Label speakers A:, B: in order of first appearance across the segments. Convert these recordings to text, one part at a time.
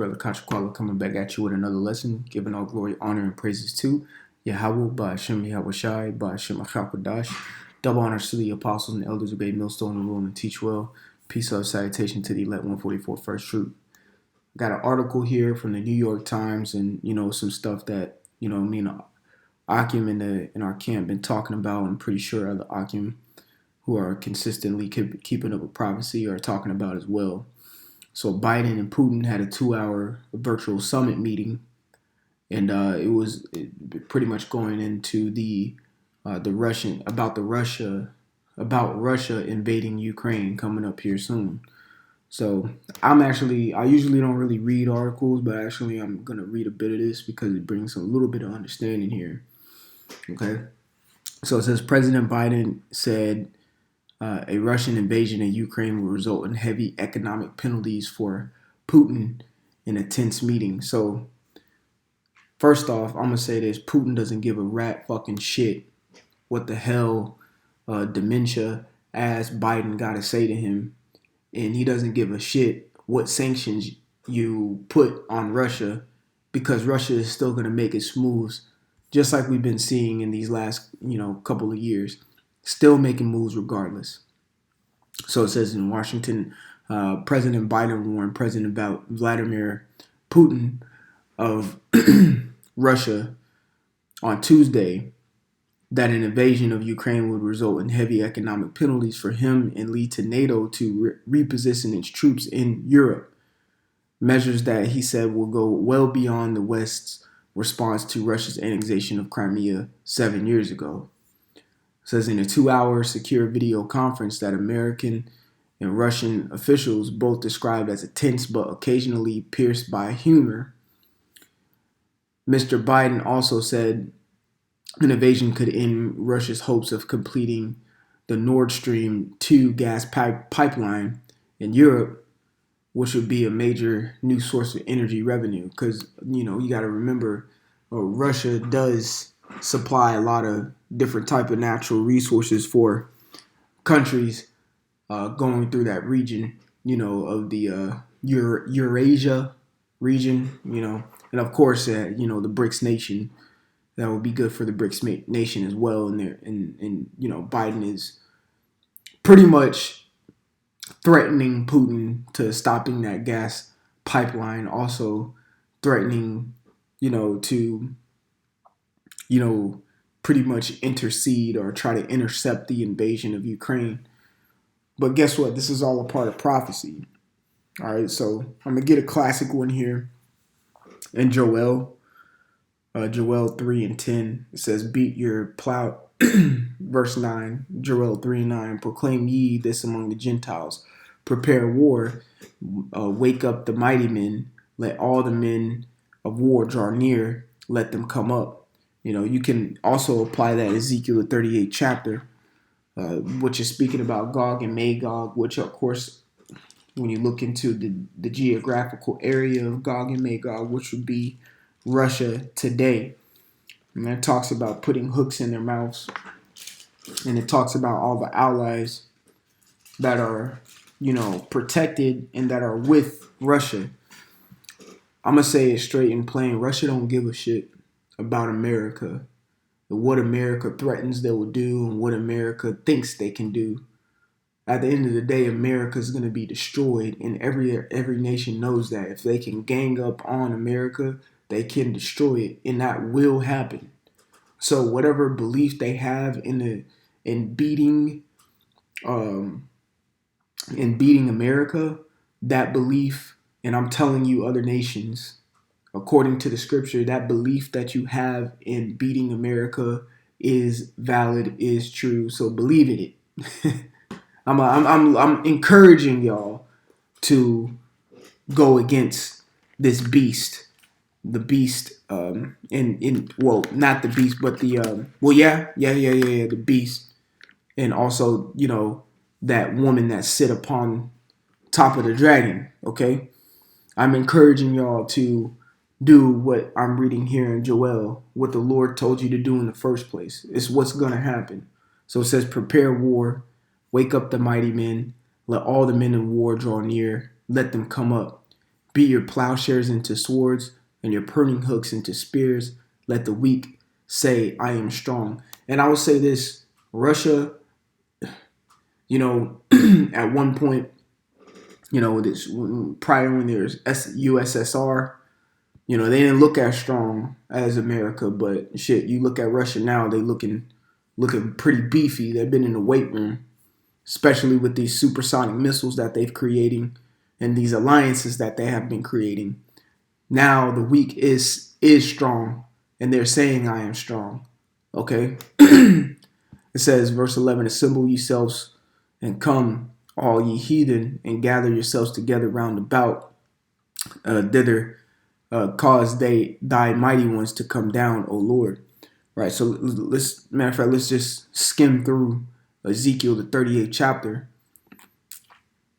A: Brother Kachakwala coming back at you with another lesson, giving all glory, honor, and praises to Yahweh, Ba'ashem Yahweh Shai, Ba'ashem Achakadash. Double honors to the apostles and elders who obey millstone and rule and teach well. Peace, love, salutation to the elect 144 first fruit. Got an article here from the New York Times, and some stuff that me and Akim in our camp been talking about. I'm pretty sure other Akim who are consistently keeping up with prophecy are talking about as well. So Biden and Putin had a 2-hour virtual summit meeting, and it was pretty much going into the Russia invading Ukraine coming up here soon. So I usually don't really read articles, but actually I'm gonna read a bit of this because it brings a little bit of understanding here. Okay, so it says President Biden said a Russian invasion of Ukraine will result in heavy economic penalties for Putin in a tense meeting. So, first off, I'm going to say this. Putin doesn't give a rat fucking shit what the hell dementia-ass Biden got to say to him. And he doesn't give a shit what sanctions you put on Russia, because Russia is still going to make its moves, just like we've been seeing in these last, couple of years. Still making moves regardless. So it says in Washington, President Biden warned President Vladimir Putin of Russia on Tuesday that an invasion of Ukraine would result in heavy economic penalties for him and lead to NATO to reposition its troops in Europe. Measures that he said will go well beyond the West's response to Russia's annexation of Crimea 7 years ago. Says in a 2-hour secure video conference that American and Russian officials both described as tense but occasionally pierced by humor. Mr. Biden also said an invasion could end Russia's hopes of completing the Nord Stream 2 gas pipeline in Europe, which would be a major new source of energy revenue. Because, you got to remember, Russia does supply a lot of different type of natural resources for countries going through that region, of the Eurasia region, and of course, the BRICS nation. That would be good for the BRICS nation as well. And Biden is pretty much threatening Putin to stopping that gas pipeline. Also threatening, to pretty much intercede or try to intercept the invasion of Ukraine. But guess what? This is all a part of prophecy. All right, so I'm going to get a classic one here. In Joel 3:10, it says, beat your plow. Verse 9, Joel 3:9, proclaim ye this among the Gentiles. Prepare war, wake up the mighty men, let all the men of war draw near, let them come up. You can also apply that Ezekiel 38 chapter, which is speaking about Gog and Magog, which, of course, when you look into the geographical area of Gog and Magog, which would be Russia today. And that talks about putting hooks in their mouths. And it talks about all the allies that are, protected and that are with Russia. I'm going to say it straight and plain. Russia don't give a shit about America, and what America threatens they will do, and what America thinks they can do. At the end of the day, America is going to be destroyed, and every nation knows that. If they can gang up on America, they can destroy it, and that will happen. So whatever belief they have in beating America, that belief, and I'm telling you, other nations, according to the scripture, that belief that you have in beating America is valid, is true. So believe in it. I'm encouraging y'all to go against this beast, the beast. Not the beast, but the beast, and also that woman that sit upon top of the dragon. Okay, I'm encouraging y'all to do what I'm reading here in Joel, what the Lord told you to do in the first place. It's what's going to happen. So it says, prepare war, wake up the mighty men, let all the men in war draw near, let them come up. Beat your plowshares into swords and your pruning hooks into spears. Let the weak say, I am strong. And I will say this, Russia, you know, at one point, you know, this prior when there was USSR, you know, they didn't look as strong as America, but shit, you look at Russia now, they looking pretty beefy. They've been in the weight room, especially with these supersonic missiles that they've creating and these alliances that they have been creating. Now the weak is strong, and they're saying I am strong. Okay? It says, verse 11, assemble yourselves and come, all ye heathen, and gather yourselves together round about, thither cause thy mighty ones to come down, O Lord. Right, so matter of fact, let's just skim through Ezekiel, the 38th chapter,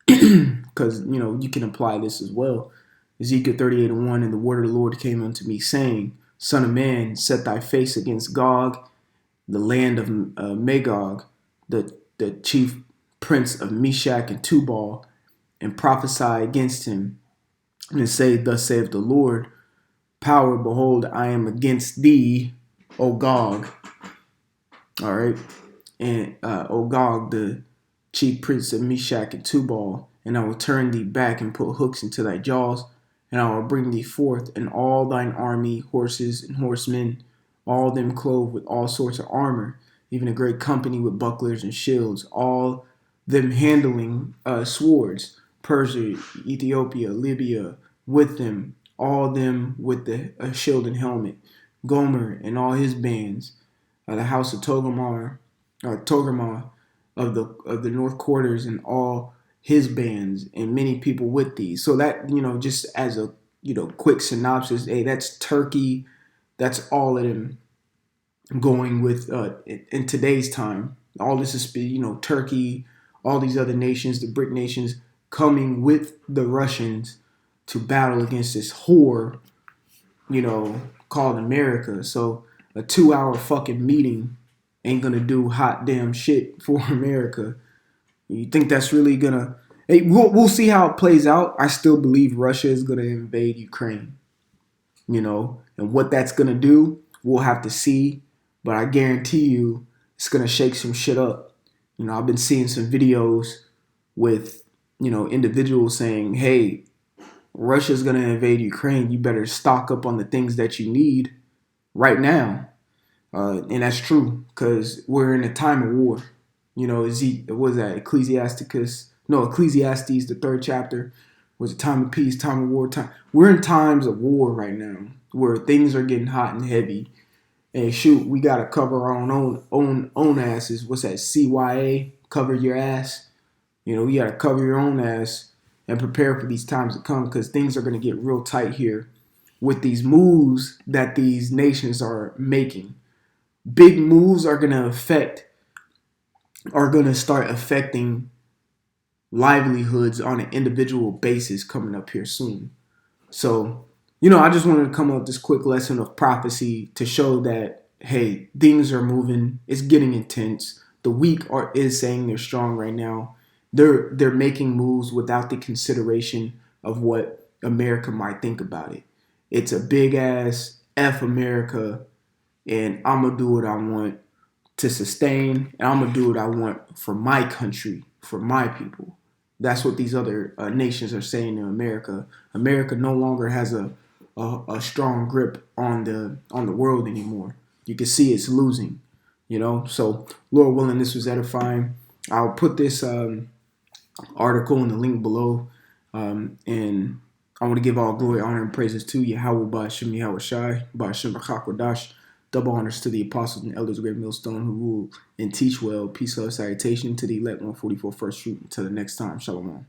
A: because, you know, you can apply this as well. Ezekiel 38:1, and the word of the Lord came unto me, saying, Son of man, set thy face against Gog, the land of Magog, the chief prince of Meshach and Tubal, and prophesy against him, and say, Thus saith the Lord, power, behold, I am against thee, O Gog. All right. And O Gog, the chief prince of Meshach and Tubal, and I will turn thee back and put hooks into thy jaws, and I will bring thee forth, and all thine army, horses and horsemen, all them clothed with all sorts of armor, even a great company with bucklers and shields, all them handling swords, Persia, Ethiopia, Libya, with them, all them with the shield and helmet, Gomer and all his bands, the house of Togarmah of the north quarters and all his bands, and many people with these. So that, you know, just as a, you know, quick synopsis, hey, that's Turkey, that's all of them going with in today's time. All this is, you know, Turkey, all these other nations, the BRIC nations, coming with the Russians to battle against this whore, you know, called America. So a 2-hour fucking meeting ain't gonna do hot damn shit for America. You think that's really gonna? Hey, we'll see how it plays out. I still believe Russia is gonna invade Ukraine. You know, and what that's gonna do, we'll have to see. But I guarantee you, it's gonna shake some shit up. You know, I've been seeing some videos with, you know, individuals saying, "Hey, Russia's gonna invade Ukraine. You better stock up on the things that you need right now." And that's true, because we're in a time of war. You know, what is that? Ecclesiastes, the 3rd chapter, was a time of peace, time of war. We're in times of war right now, where things are getting hot and heavy. And shoot, we gotta cover our own asses. What's that? CYA, cover your ass. You know, we gotta cover your own ass and prepare for these times to come, because things are gonna get real tight here with these moves that these nations are making. Big moves are going to start affecting livelihoods on an individual basis coming up here soon. So, you know, I just wanted to come up with this quick lesson of prophecy to show that, hey, things are moving. It's getting intense. The weak is saying they're strong right now. They're making moves without the consideration of what America might think about it. It's a big ass F America, and I'm going to do what I want to sustain, and I'm going to do what I want for my country, for my people. That's what these other nations are saying in America. America no longer has a strong grip on the world anymore. You can see it's losing, you know. So, Lord willing, this was edifying. I'll put this article in the link below, and I want to give all glory, honor, and praises to Yahweh Ba'Shem Yahweh Shai, Ba'Shem B'Chakwadash. Double honors to the apostles and elders of Great Millstone who rule and teach well. Peace, love, salutation to the elect 144 first fruit. Until the next time, Shalom.